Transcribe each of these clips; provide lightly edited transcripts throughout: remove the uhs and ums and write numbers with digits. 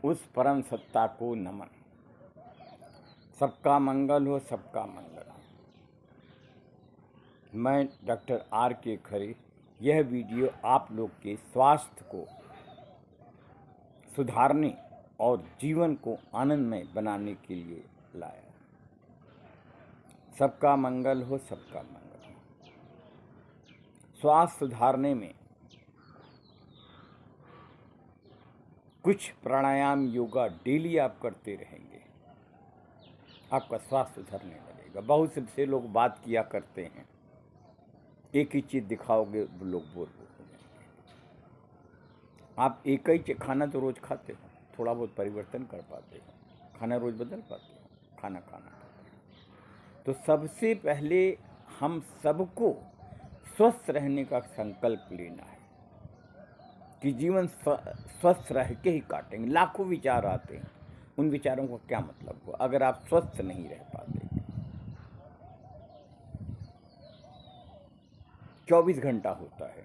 उस परम सत्ता को नमन। सबका मंगल हो, सबका मंगल हो। मैं डॉक्टर आर के खरे यह वीडियो आप लोग के स्वास्थ्य को सुधारने और जीवन को आनंदमय बनाने के लिए लाया। सबका मंगल हो, सबका मंगल हो। स्वास्थ्य सुधारने में कुछ प्राणायाम योगा डेली आप करते रहेंगे, आपका स्वास्थ्य सुधरने लगेगा। बहुत से लोग बात किया करते हैं, एक ही चीज़ दिखाओगे लोग बोर हो जाएंगे। आप एक ही खाना तो रोज़ खाते हो, थोड़ा बहुत परिवर्तन कर पाते हो, खाना रोज़ बदल पाते हो, खाना खाते हो। तो सबसे पहले हम सबको स्वस्थ रहने का संकल्प लेना है कि जीवन स्वस्थ रह के ही काटेंगे। लाखों विचार आते हैं, उन विचारों का क्या मतलब हुआ अगर आप स्वस्थ नहीं रह पाते। 24 घंटा होता है,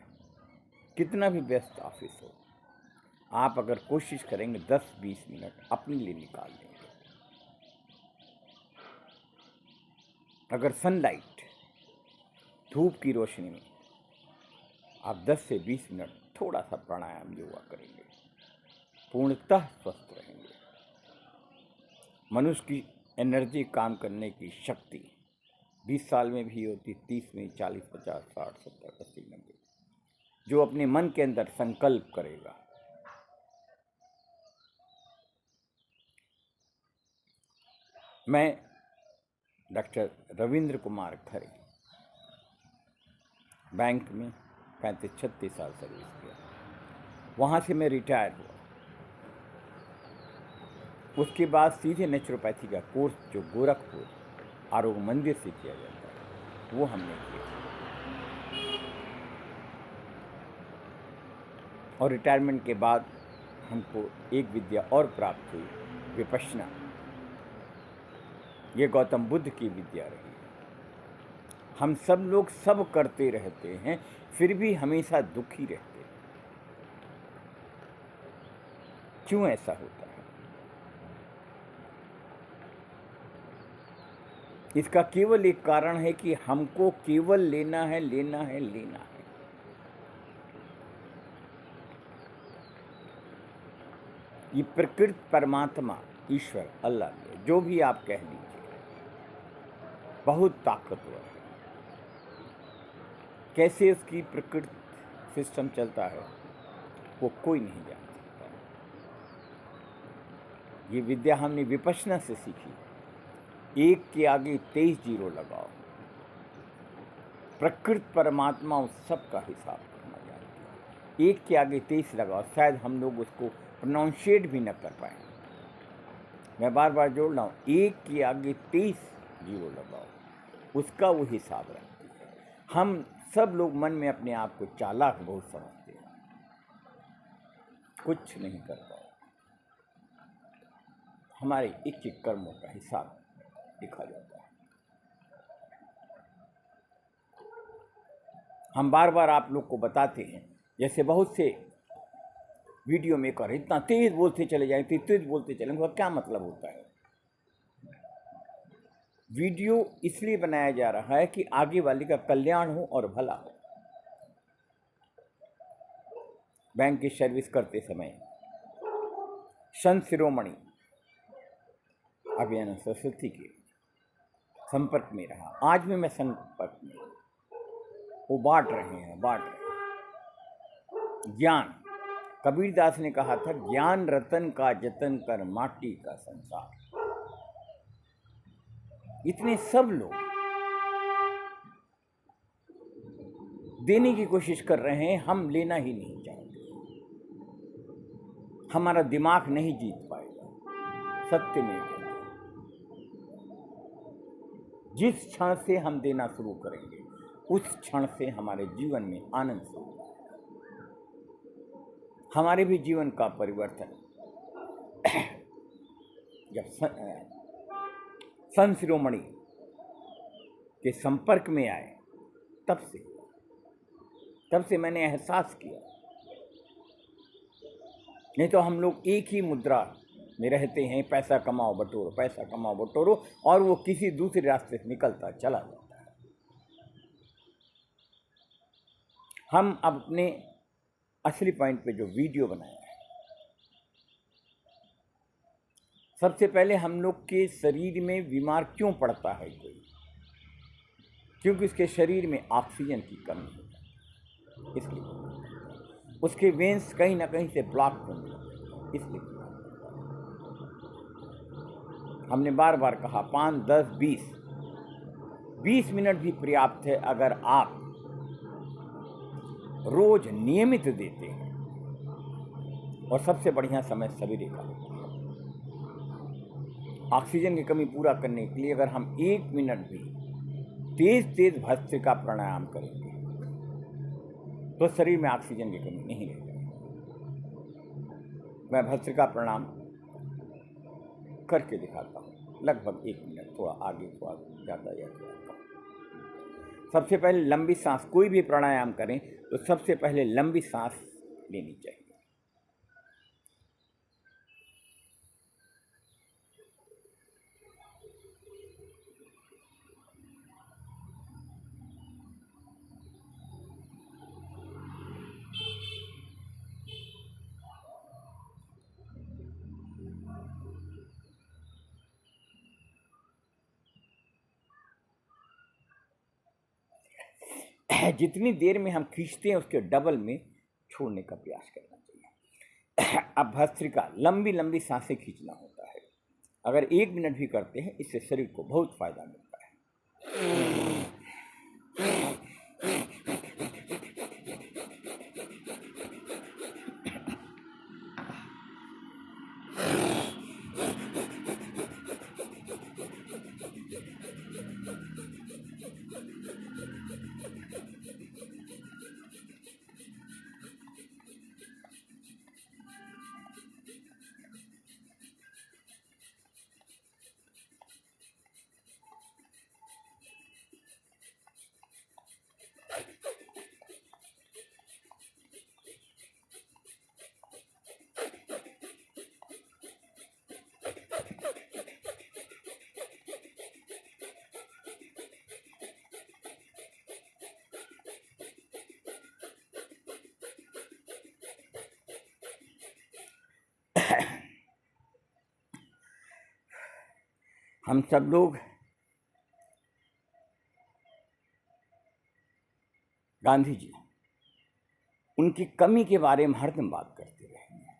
कितना भी व्यस्त ऑफिस हो, आप अगर कोशिश करेंगे 10-20 मिनट अपने लिए निकाल लेंगे। अगर सनलाइट, धूप की रोशनी में आप 10 से 20 मिनट थोड़ा सा प्राणायाम योगा करेंगे, पूर्णतः स्वस्थ रहेंगे। मनुष्य की एनर्जी, काम करने की शक्ति 20 साल में भी होती, 30 में, 40, 50, 60, 70, 80, 90। जो अपने मन के अंदर संकल्प करेगा, मैं डॉक्टर रविंद्र कुमार खरे, बैंक में 35-36 साल सर्विस किया, वहाँ से मैं रिटायर हुआ। उसके बाद सीधे नेचुरोपैथी का कोर्स जो गोरखपुर आरोग्य मंदिर से किया जाता है वो हमने किया, और रिटायरमेंट के बाद हमको एक विद्या और प्राप्त हुई, विपश्यना। ये गौतम बुद्ध की विद्या रही। हम सब लोग सब करते रहते हैं, फिर भी हमेशा दुखी रहते हैं। क्यों ऐसा होता है? इसका केवल एक कारण है कि हमको केवल लेना है, लेना है, लेना है। ये प्रकृति, परमात्मा, ईश्वर, अल्लाह, जो भी आप कह लीजिए, बहुत ताकतवर है। कैसे उसकी प्रकृति सिस्टम चलता है वो कोई नहीं जान सकता। ये विद्या हमने विपश्यना से सीखी। एक के आगे 23 जीरो लगाओ। प्रकृति, परमात्मा उस सब का हिसाब करना जानती है। एक के आगे 23 लगाओ, शायद हम लोग उसको प्रोनाउंशिएट भी न कर पाए। मैं बार बार जोड़ रहा हूँ, एक के आगे 23 जीरो लगाओ, उसका वो हिसाब रखती है। हम सब लोग मन में अपने आप को चालाक बहुत समझते हैं, कुछ नहीं कर पाओ। हमारे एक एक कर्मों का हिसाब लिखा जाता है। हम बार बार आप लोग को बताते हैं, जैसे बहुत से वीडियो मेकर इतना तेज बोलते चले जाएंगे, तेज बोलते चलेंगे, उसका क्या मतलब होता है? वीडियो इसलिए बनाया जा रहा है कि आगे वाले का कल्याण हो और भला हो। बैंक की सर्विस करते समय संत शिरोमणि अभिनव सरस्वती के संपर्क में रहा, आज भी मैं संपर्क में। वो बांट रहे हैं ज्ञान। कबीरदास ने कहा था, ज्ञान रतन का जतन कर माटी का संसार। इतने सब लोग देने की कोशिश कर रहे हैं, हम लेना ही नहीं चाहते। हमारा दिमाग नहीं जीत पाएगा। सत्य में जिस क्षण से हम देना शुरू करेंगे, उस क्षण से हमारे जीवन में आनंद शुरू होगा। हमारे भी जीवन का परिवर्तन जब संत शिरोमणि के संपर्क में आए, तब से मैंने एहसास किया नहीं तो हम लोग एक ही मुद्रा में रहते हैं, पैसा कमाओ बटोरो, पैसा कमाओ बटोरो, और वो किसी दूसरे रास्ते से निकलता चला जाता है। हम अपने असली पॉइंट पे जो वीडियो बनाया है, सबसे पहले हम लोग के शरीर में बीमार क्यों पड़ता है कोई, क्योंकि उसके शरीर में ऑक्सीजन की कमी हो जाती है, इसलिए उसके वेंस कहीं ना कहीं से ब्लॉक होने लगते हैं, इसलिए हमने बार बार कहा 5, 10, 20 मिनट भी पर्याप्त है अगर आप रोज नियमित देते हैं, और सबसे बढ़िया समय सवेरे का होता है। ऑक्सीजन की कमी पूरा करने के लिए अगर हम 1 मिनट भी तेज भस्त्रिका प्राणायाम करेंगे तो शरीर में ऑक्सीजन की कमी नहीं रह जाएगी। मैं भस्त्रिका प्राणायाम करके दिखाता हूँ, लगभग 1 मिनट, थोड़ा आगे थोड़ा ज़्यादा या थोड़ा कम। सबसे पहले लंबी सांस, कोई भी प्राणायाम करें तो सबसे पहले लंबी सांस लेनी चाहिए। जितनी देर में हम खींचते हैं उसके डबल में छोड़ने का प्रयास करना चाहिए। अब भस्त्रिका, लंबी लंबी सांसें खींचना होता है। अगर 1 मिनट भी करते हैं इससे शरीर को बहुत फायदा मिलता है। हम सब लोग गांधी जी, उनकी कमी के बारे में हरदम बात करते रहेंगे।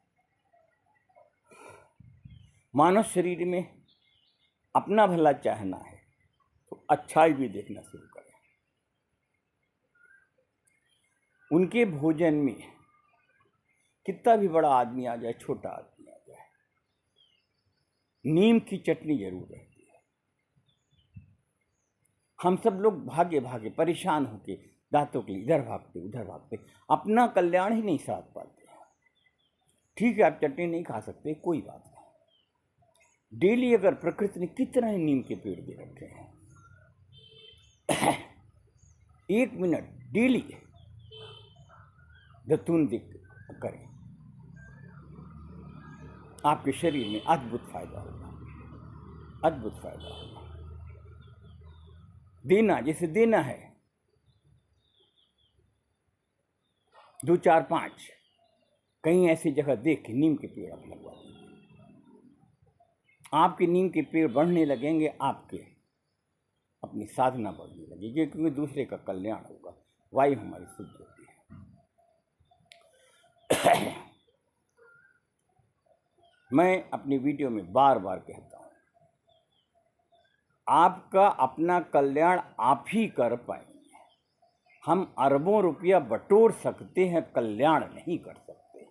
मानव शरीर में अपना भला चाहना है तो अच्छाई भी देखना शुरू करें। उनके भोजन में कितना भी बड़ा आदमी आ जाए, छोटा आदमी आ जाए, नीम की चटनी जरूर रहती है। हम सब लोग भागे भागे परेशान होके दांतों के लिए इधर भागते उधर भागते, अपना कल्याण ही नहीं साध पाते। ठीक है, आप चटनी नहीं खा सकते, कोई बात नहीं। डेली अगर प्रकृति ने कितना ही नीम के पेड़ दे रखे हैं, 1 मिनट डेली दतून दिख करें, आपके शरीर में अद्भुत फायदा होगा, अद्भुत फायदा होगा। देना, जैसे देना है 2, 4, 5 कहीं ऐसी जगह देख के नीम के पेड़ आप लगवा दीजिए। आपके नीम के पेड़ बढ़ने लगेंगे, आपके अपनी साधना बढ़ने लगेगी, क्योंकि दूसरे का कल्याण होगा, वायु हमारी शुद्ध होती है। मैं अपनी वीडियो में बार बार कहता हूँ, आपका अपना कल्याण आप ही कर पाएंगे। हम अरबों रुपया बटोर सकते हैं, कल्याण नहीं कर सकते।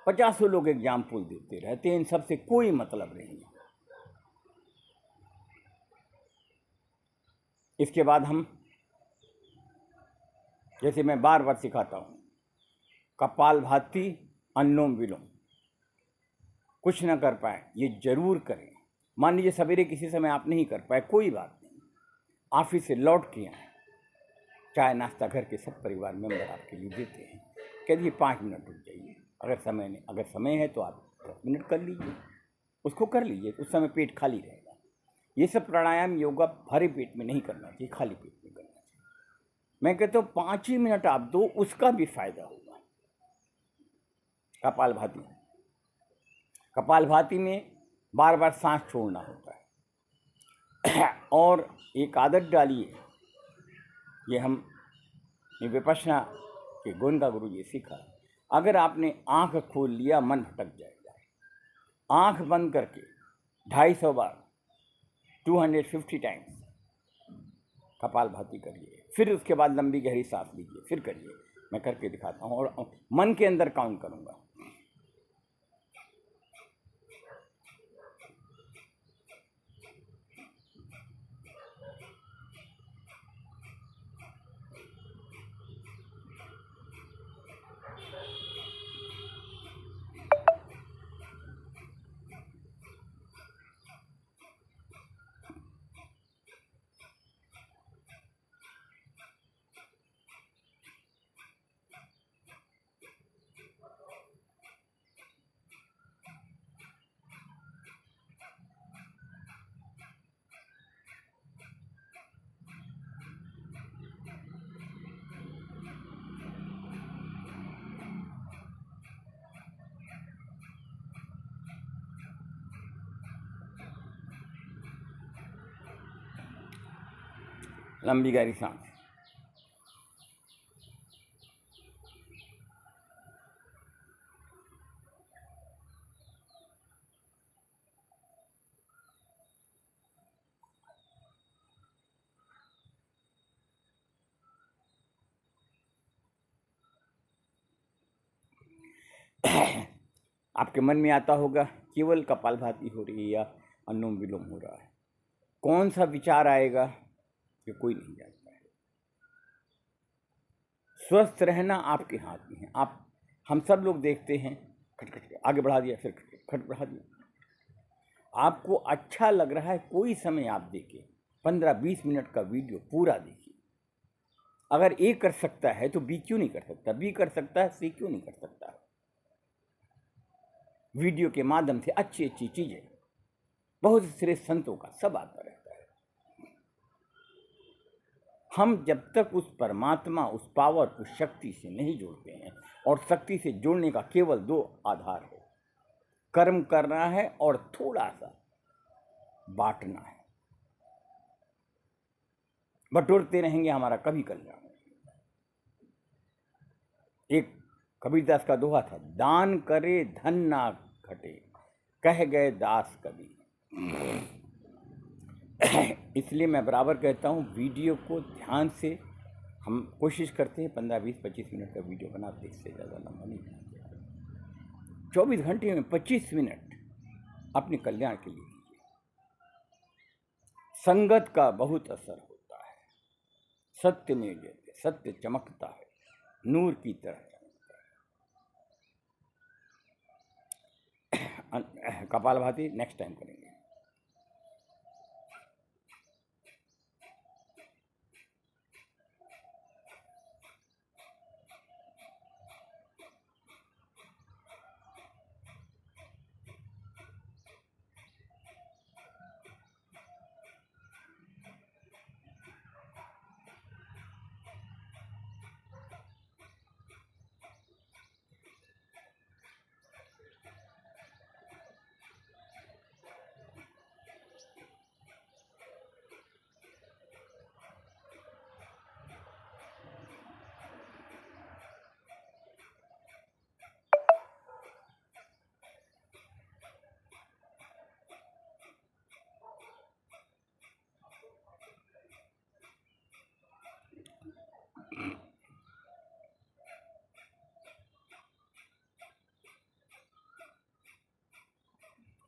50 लोग एग्जाम्पल देते रहते हैं, इन सबसे कोई मतलब नहीं है। इसके बाद हम, जैसे मैं बार बार सिखाता हूँ, कपालभाति, अनुलोम विलोम, कुछ ना कर पाए ये जरूर करें। मान लीजिए सवेरे किसी समय आप नहीं कर पाए, कोई बात नहीं, ऑफिस से लौट के आए, चाय नाश्ता घर के सब परिवार मेंबर आपके लिए देते हैं, कह दिए 5 मिनट रुक जाइए, अगर समय है तो आप 10 मिनट कर लीजिए, उसको कर लीजिए, उस समय पेट खाली रहेगा। ये सब प्राणायाम योगा भरे पेट में नहीं करना चाहिए, खाली पेट में करना चाहिए। मैं कहता हूँ 5 ही मिनट आप दो, उसका भी फायदा होगा। कपालभाति, कपालभाति में बार बार सांस छोड़ना होता है और एक आदत डालिए, ये हम विपश्यना के गोविंदा गुरु जी सीखा। अगर आपने आंख खोल लिया, मन भटक जाएगा। आंख बंद करके 250 बार 250 टाइम्स कपालभाति करिए, फिर उसके बाद लंबी गहरी सांस लीजिए, फिर करिए। मैं करके दिखाता हूँ और मन के अंदर काउंट करूँगा। लंबी गहरी सांस। आपके मन में आता होगा केवल कपालभाति हो रही है या अनुलोम विलोम हो रहा है। कौन सा विचार आएगा ये कोई नहीं जानता है। स्वस्थ रहना आपके हाथ में है। हम सब लोग देखते हैं, खटखट आगे बढ़ा दिया, फिर खट बढ़ा दिया। आपको अच्छा लग रहा है, कोई समय आप देखिए, 15-20 मिनट का वीडियो पूरा देखिए। अगर ए कर सकता है तो बी क्यों नहीं कर सकता, बी कर सकता है सी क्यों नहीं कर सकता। वीडियो के माध्यम से अच्छी अच्छी चीजें बहुत श्रेष्ठ संतों का सब आता रहता है। हम जब तक उस परमात्मा, उस पावर, उस शक्ति से नहीं जुड़ते हैं, और शक्ति से जुड़ने का केवल 2 आधार है, कर्म करना है और थोड़ा सा बांटना है। बटोरते रहेंगे, हमारा कभी कल्याण नहीं। एक कबीरदास का दोहा था, दान करे धन ना घटे, कह गए दास कभी। इसलिए मैं बराबर कहता हूँ, वीडियो को ध्यान से हम कोशिश करते हैं 15, 20, 25 मिनट का वीडियो बनाते, इससे ज़्यादा लंबा नहीं बनाते। 24 घंटे में 25 मिनट अपने कल्याण के लिए कीजिए। संगत का बहुत असर होता है। सत्य में जैसे सत्य चमकता है, नूर की तरह चमकता है। कपालभाति नेक्स्ट टाइम करेंगे।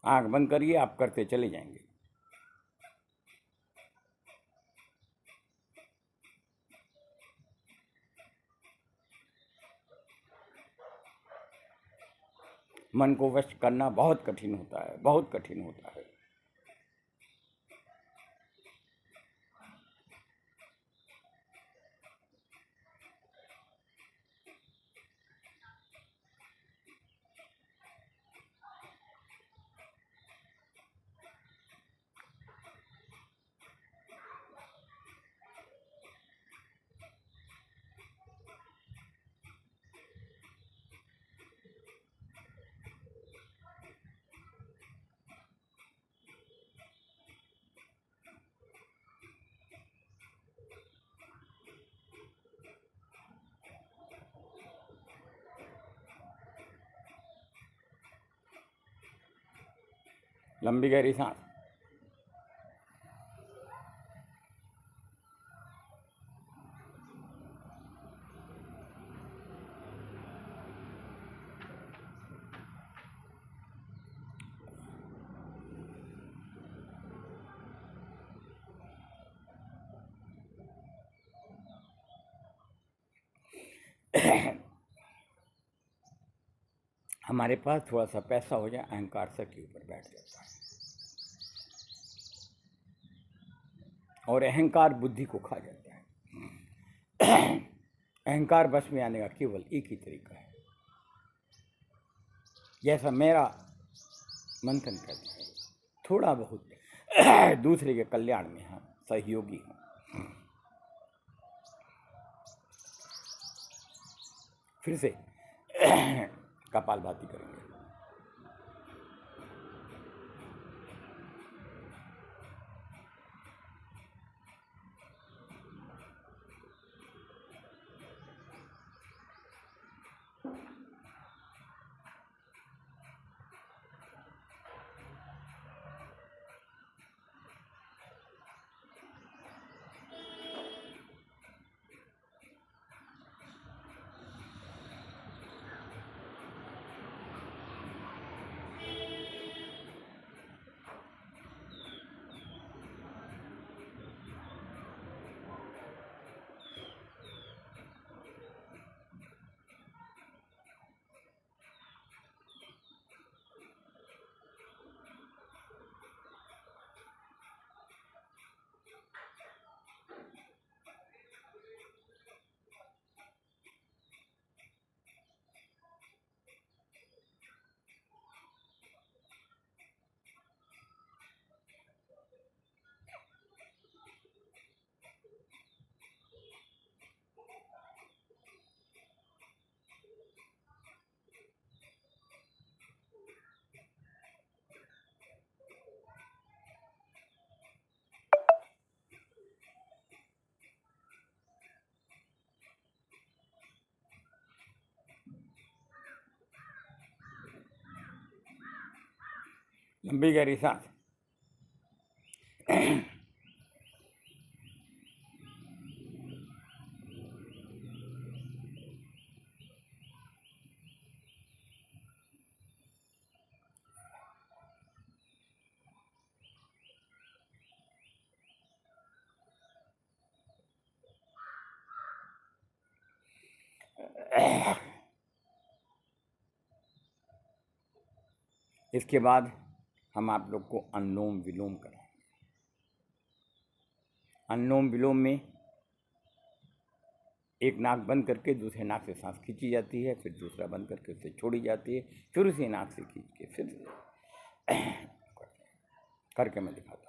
आंख बंद करिए, आप करते चले जाएंगे। मन को वश करना बहुत कठिन होता है, बहुत कठिन होता है। लंबी गहरी सांस। हमारे पास थोड़ा सा पैसा हो जाए, अहंकार सर के ऊपर बैठ जाता है और अहंकार बुद्धि को खा जाता है। अहंकार बस में आने का केवल एक ही तरीका है, जैसा मेरा मंथन करना है, थोड़ा बहुत दूसरे के कल्याण में हम सहयोगी हों। फिर से कपालभाति करेंगे। लंबी गहरी सांस। इसके बाद हम आप लोग को अनुलोम विलोम कराएंगे। अनुलोम विलोम में एक नाक बंद करके दूसरे नाक से सांस खींची जाती है, फिर दूसरा बंद करके उसे छोड़ी जाती है, फिर उसी नाक से खींच के फिर करके मैं दिखाता हूँ।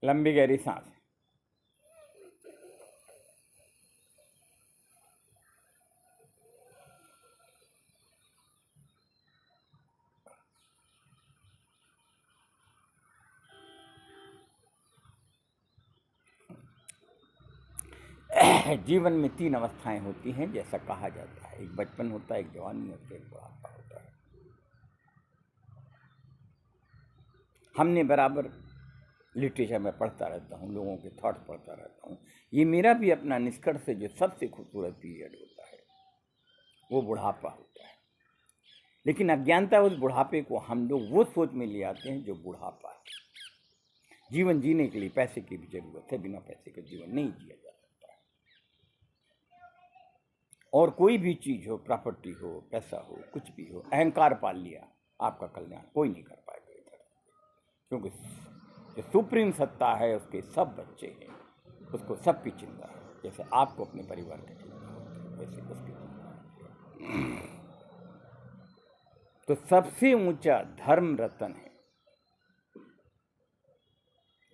लंबी गहरी सांस। जीवन में 3 अवस्थाएं होती हैं, जैसा कहा जाता है। एक बचपन होता है, एक जवानी होती है, एक बुढ़ापा होता है। हमने बराबर लिटरेचर में पढ़ता रहता हूँ, लोगों के थॉट्स पढ़ता रहता हूँ। ये मेरा भी अपना निष्कर्ष है, जो सबसे खूबसूरत पीरियड होता है वो बुढ़ापा होता है। लेकिन अज्ञानता उस बुढ़ापे को हम लोग वो सोच में ले आते हैं जो बुढ़ापा है। जीवन जीने के लिए पैसे की भी जरूरत है, बिना पैसे के जीवन नहीं जिया जा सकता है। और कोई भी चीज हो, प्रॉपर्टी हो, पैसा हो, कुछ भी हो, अहंकार पाल लिया, आपका कल्याण कोई नहीं कर पाएगा इधर। क्योंकि जो सुप्रीम सत्ता है उसके सब बच्चे हैं, उसको सबकी चिंता है। जैसे आपको अपने परिवार की चिंता होती है, वैसे उसकी चिंता है। तो सबसे ऊंचा धर्म रतन है।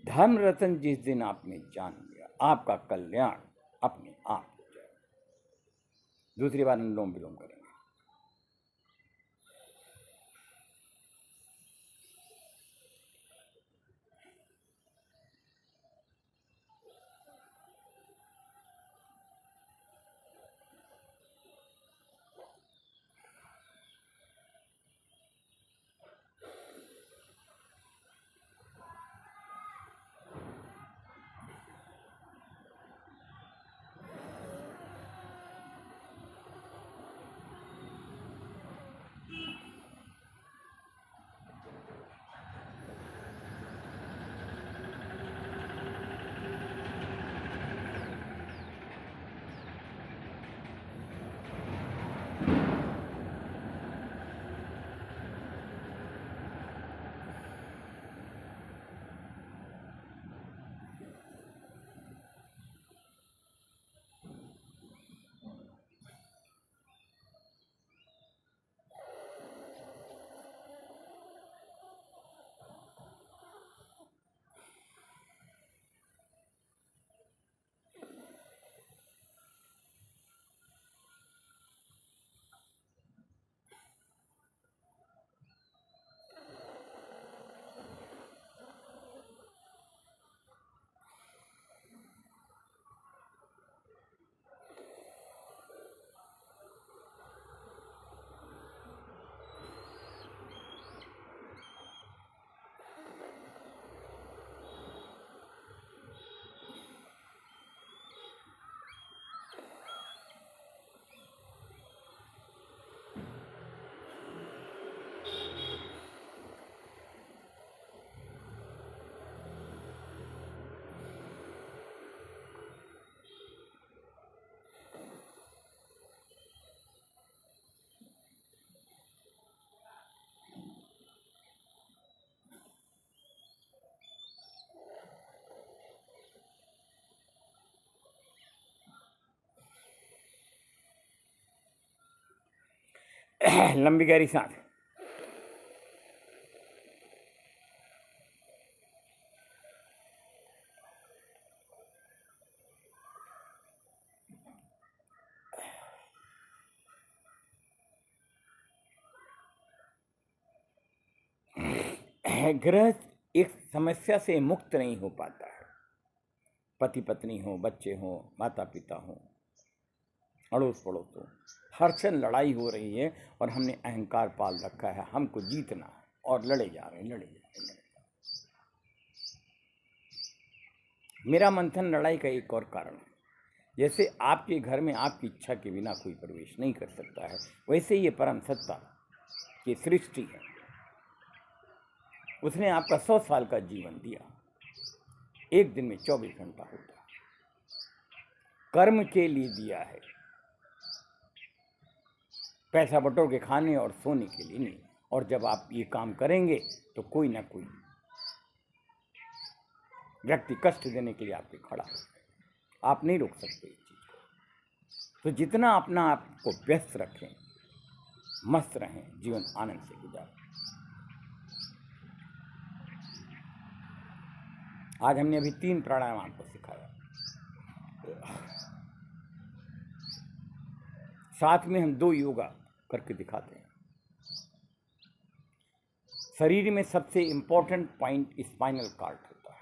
धर्म रतन जिस दिन आपने जान लिया, आपका कल्याण अपने आप हो जाए। दूसरी बार अनुलोम विलोम करेंगे। लंबी गहरी सांस। गृहस्थ एक समस्या से मुक्त नहीं हो पाता है। पति पत्नी हो, बच्चे हो, माता पिता हो, अड़ोस पड़ोस हो, हर क्षण लड़ाई हो रही है और हमने अहंकार पाल रखा है, हमको जीतना है और लड़े जा रहे हैं, लड़े जा रहे हैं। मेरा मंथन लड़ाई का एक और कारण है। जैसे आपके घर में आपकी इच्छा के बिना कोई प्रवेश नहीं कर सकता है, वैसे ये परम सत्ता की सृष्टि है। उसने आपका 100 साल का जीवन दिया, एक दिन में 24 घंटा होता है। कर्म के लिए दिया है, पैसा बटोर के खाने और सोने के लिए नहीं। और जब आप ये काम करेंगे तो कोई ना कोई व्यक्ति कष्ट देने के लिए आपके खड़ा हो, आप नहीं रोक सकते इस चीज को। तो जितना अपना आपको व्यस्त रखें, मस्त रहें, जीवन आनंद से गुजारें। आज हमने अभी 3 प्राणायाम आपको सिखाया, साथ में हम 2 योगा करके दिखाते हैं। शरीर में सबसे इम्पोर्टेंट पॉइंट स्पाइनल कॉर्ड होता है।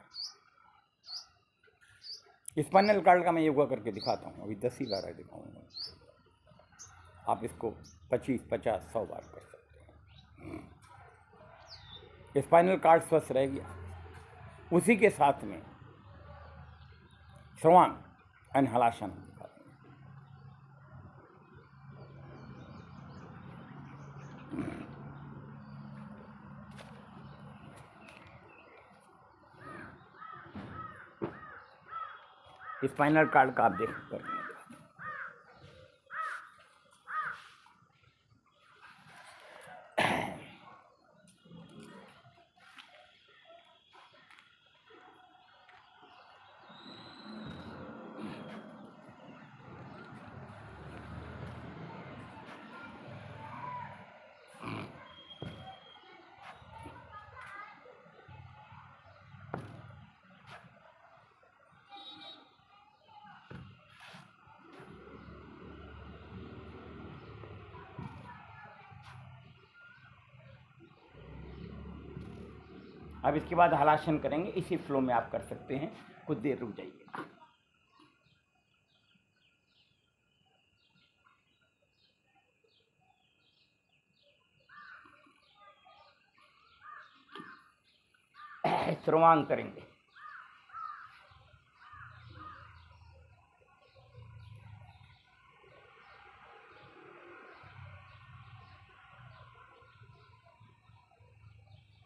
स्पाइनल कॉर्ड का मैं योगा करके दिखाता हूँ, अभी 10 ही बार दिखाऊंगा। आप इसको 25, 50, 100 बार कर सकते हैं। स्पाइनल कॉर्ड स्वस्थ रह गया, उसी के साथ में सर्वांग एंड हलासन दिखाते हैं। स्पाइनल कॉर्ड का आप देख कर अब इसके बाद हलासन करेंगे, इसी फ्लो में आप कर सकते हैं। कुछ देर रुक जाइए। सर्वांग करेंगे।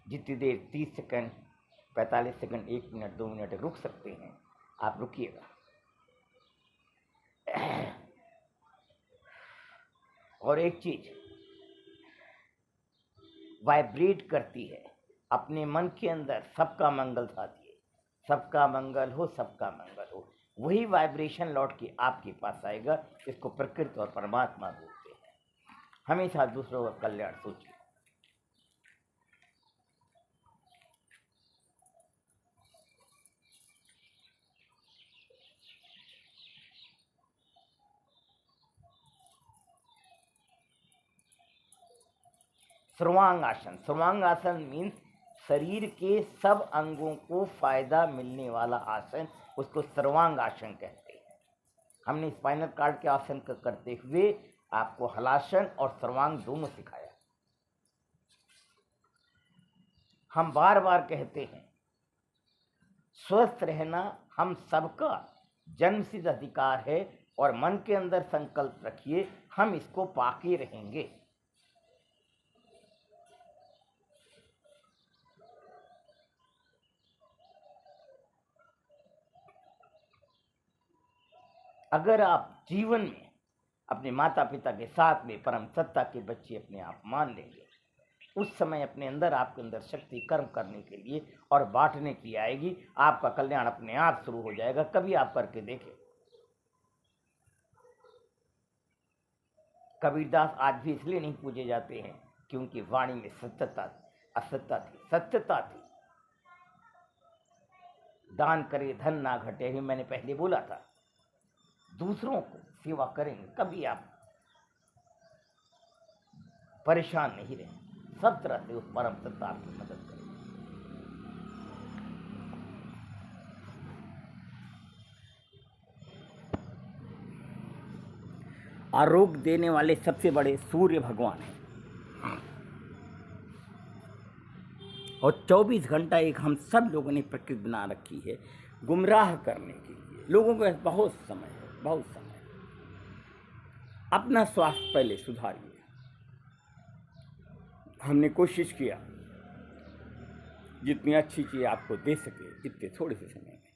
जितनी देर 30 सेकंड, 45 सेकंड, 1 मिनट, 2 मिनट रुक सकते हैं, आप रुकिएगा। और एक चीज वाइब्रेट करती है अपने मन के अंदर, सबका मंगल साधिए, सबका मंगल हो, सबका मंगल हो, वही वाइब्रेशन लौट के आपके पास आएगा। इसको प्रकृति और परमात्मा बोलते हैं। हमेशा दूसरों का कल्याण सोचिए। सर्वांग आसन। सर्वांग आसन मीन्स शरीर के सब अंगों को फायदा मिलने वाला आसन, उसको सर्वांग आसन कहते हैं। हमने स्पाइनल कॉर्ड के आसन का करते हुए आपको हलासन और सर्वांग दोनों सिखाया। हम बार बार कहते हैं स्वस्थ रहना हम सबका जन्मसिद्ध अधिकार है, और मन के अंदर संकल्प रखिए हम इसको पाके रहेंगे। अगर आप जीवन में अपने माता पिता के साथ में परम सत्ता के बच्चे अपने आप मान लेंगे, उस समय अपने अंदर, आपके अंदर शक्ति कर्म करने के लिए और बांटने की आएगी। आपका कल्याण अपने आप शुरू हो जाएगा। कभी आप करके देखें। कबीरदास आज भी इसलिए नहीं पूजे जाते हैं क्योंकि वाणी में सत्यता असत्यता थी, सत्यता थी। दान करे धन ना घटे, ही मैंने पहले बोला था। दूसरों को सेवा करेंगे, कभी आप परेशान नहीं रहेंगे। सब तरह से उस परम सत्ता आपकी मदद करेगी। आरोग्य देने वाले सबसे बड़े सूर्य भगवान हैं, और 24 घंटा एक हम सब लोगों ने प्रकृति बना रखी है गुमराह करने के लिए। लोगों को बहुत समय है, बहुत समय। अपना स्वास्थ्य पहले सुधारिए। हमने कोशिश किया जितनी अच्छी चीज आपको दे सके इतने थोड़े से समय में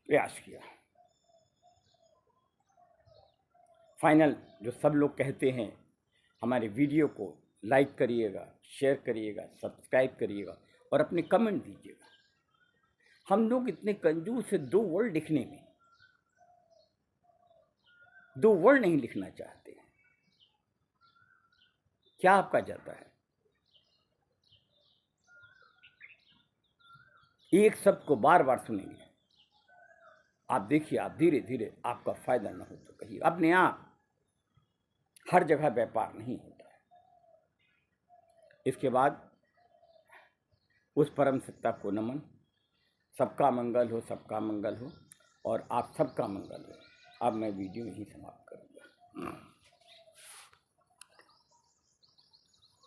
प्रयास किया। फाइनल जो सब लोग कहते हैं, हमारे वीडियो को लाइक करिएगा, शेयर करिएगा, सब्सक्राइब करिएगा और अपने कमेंट दीजिएगा। हम लोग इतने कंजूस हैं 2 वर्ड लिखने में, 2 वर्ड नहीं लिखना चाहते हैं। क्या आपका जाता है? एक शब्द को बार बार सुनेंगे, आप देखिए, आप धीरे धीरे आपका फायदा न हो तो कहिए। अपने आप हर जगह व्यापार नहीं होता है। इसके बाद उस परम सत्ता को नमन। सबका मंगल हो, सबका मंगल हो और आप सबका मंगल हो। अब मैं वीडियो यहीं समाप्त